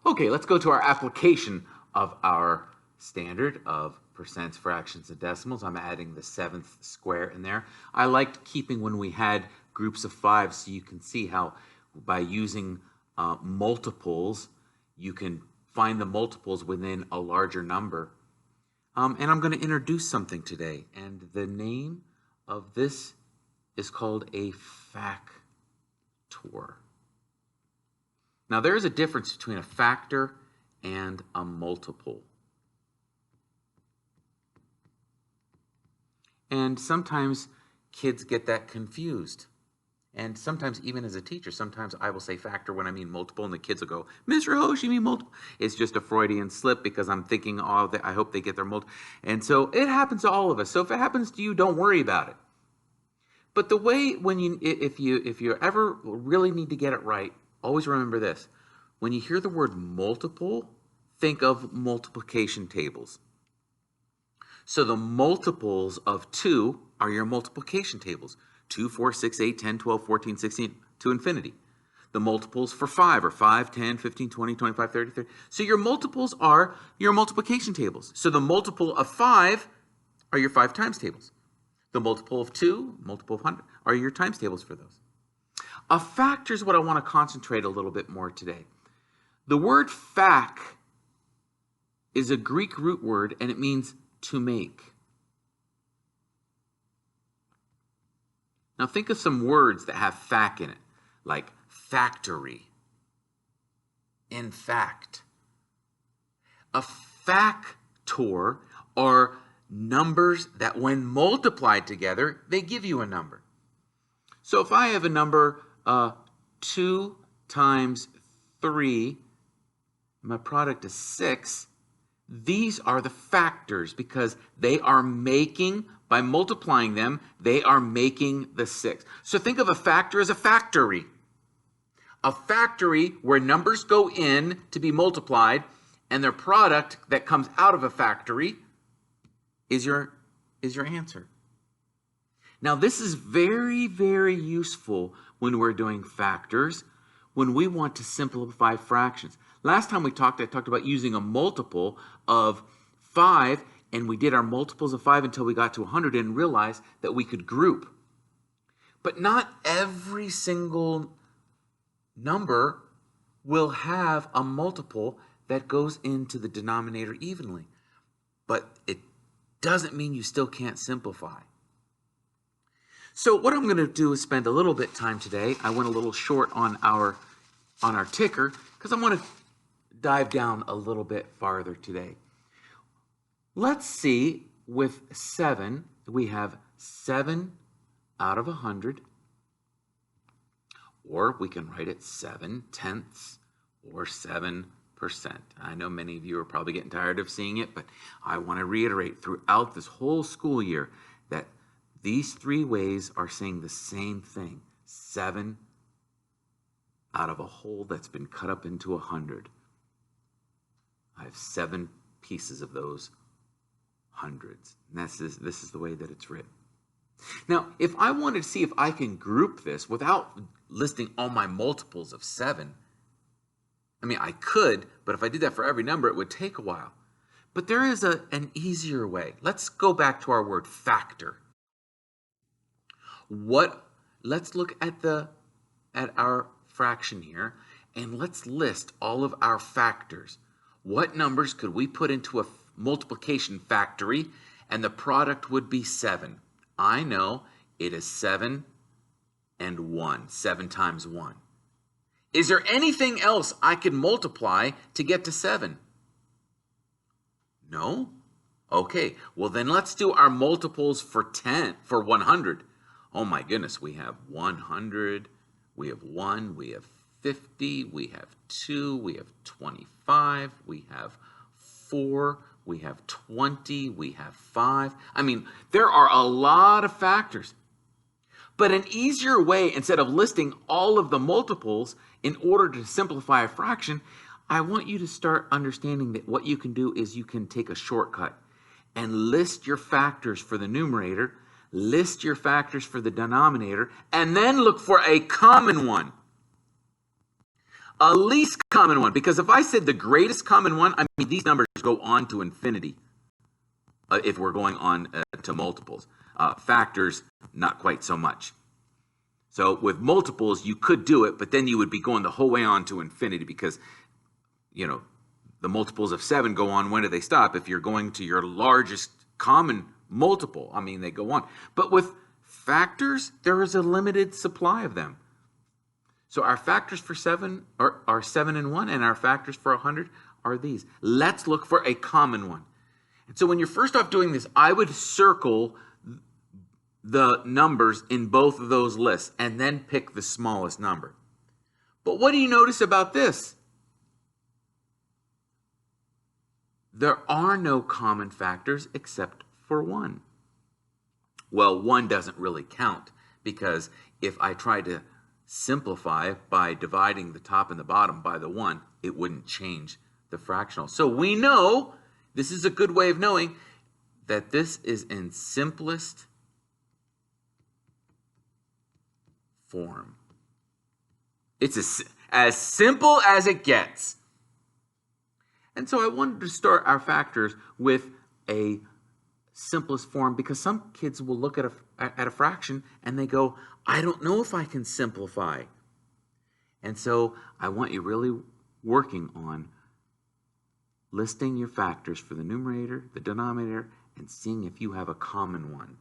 Okay, let's go to our application of our standard of percents, fractions, and decimals. I'm adding the 7th square in there. I liked keeping when we had groups of 5 so you can see how by using multiples, you can find the multiples within a larger number. And I'm going to introduce something today, and the name of this is called a factor. Now, there is a difference between a factor and a multiple. And sometimes kids get that confused. And sometimes even as a teacher, sometimes I will say factor when I mean multiple, and the kids will go, Mr. Hosh, you mean multiple? It's just a Freudian slip because I'm thinking, oh, I hope they get their multiple. And so it happens to all of us. So if it happens to you, don't worry about it. But the way if you ever really need to get it right, always remember this. When you hear the word multiple, think of multiplication tables. So the multiples of 2 are your multiplication tables. 2, 4, 6, 8, 10, 12, 14, 16, to infinity. The multiples for 5 are 5, 10, 15, 20, 25, 30, 30. So your multiples are your multiplication tables. So the multiple of 5 are your 5 times tables. The multiple of 2, multiple of 100, are your times tables for those. A factor is what I want to concentrate a little bit more today. The word fac is a Greek root word, and it means to make. Now think of some words that have fac in it, like factory, in fact. A factor are numbers that when multiplied together, they give you a number. So if I have a number 2 times 3, my product is 6, these are the factors because they are making, by multiplying them, they are making the 6. So think of a factor as a factory. A factory where numbers go in to be multiplied, and their product that comes out of a factory is your answer. Now this is very, very useful when we're doing factors, when we want to simplify fractions. Last time I talked about using a multiple of 5, and we did our multiples of 5 until we got to 100 and realized that we could group. But not every single number will have a multiple that goes into the denominator evenly. But it doesn't mean you still can't simplify. So what I'm going to do is spend a little bit time today. I went a little short on our ticker because I want to dive down a little bit farther today. Let's see, with 7, we have 7 out of 100, or we can write it 7/10 or 7%. I know many of you are probably getting tired of seeing it, but I want to reiterate throughout this whole school year that these 3 ways are saying the same thing. 7 out of a whole that's been cut up into 100. I have 7 pieces of those hundreds. And this is the way that it's written. Now, if I wanted to see if I can group this without listing all my multiples of 7, I mean, I could, but if I did that for every number, it would take a while. But there is an easier way. Let's go back to our word factor. Let's look at our fraction here, and let's list all of our factors. What numbers could we put into a multiplication factory and the product would be 7? I know it is 7 and 1, 7 times 1. Is there anything else I can multiply to get to 7? No? Okay, well then let's do our multiples for 100. Oh my goodness, we have 100, we have 1, we have 50, we have 2, we have 25, we have 4, we have 20, we have 5. I mean, there are a lot of factors. But an easier way, instead of listing all of the multiples in order to simplify a fraction, I want you to start understanding that what you can do is you can take a shortcut and list your factors for the numerator, list your factors for the denominator, and then look for a common one. A least common one, because if I said the greatest common one, I mean, these numbers go on to infinity if we're going on to multiples. Factors, not quite so much. So with multiples, you could do it, but then you would be going the whole way on to infinity because, you know, the multiples of 7 go on. When do they stop? If you're going to your largest common multiple, I mean, they go on. But with factors, there is a limited supply of them. So our factors for 7 are 7 and 1, and our factors for 100 are these. Let's look for a common one. And so when you're first off doing this, I would circle the numbers in both of those lists and then pick the smallest number. But what do you notice about this? There are no common factors except for 1. Well, 1 doesn't really count because if I try to simplify by dividing the top and the bottom by the 1, it wouldn't change the fractional. So we know, this is a good way of knowing that this is in simplest form. It's as simple as it gets. And so I wanted to start our factors with a simplest form because some kids will look at a fraction and they go, I don't know if I can simplify. And so I want you really working on listing your factors for the numerator, the denominator, and seeing if you have a common one.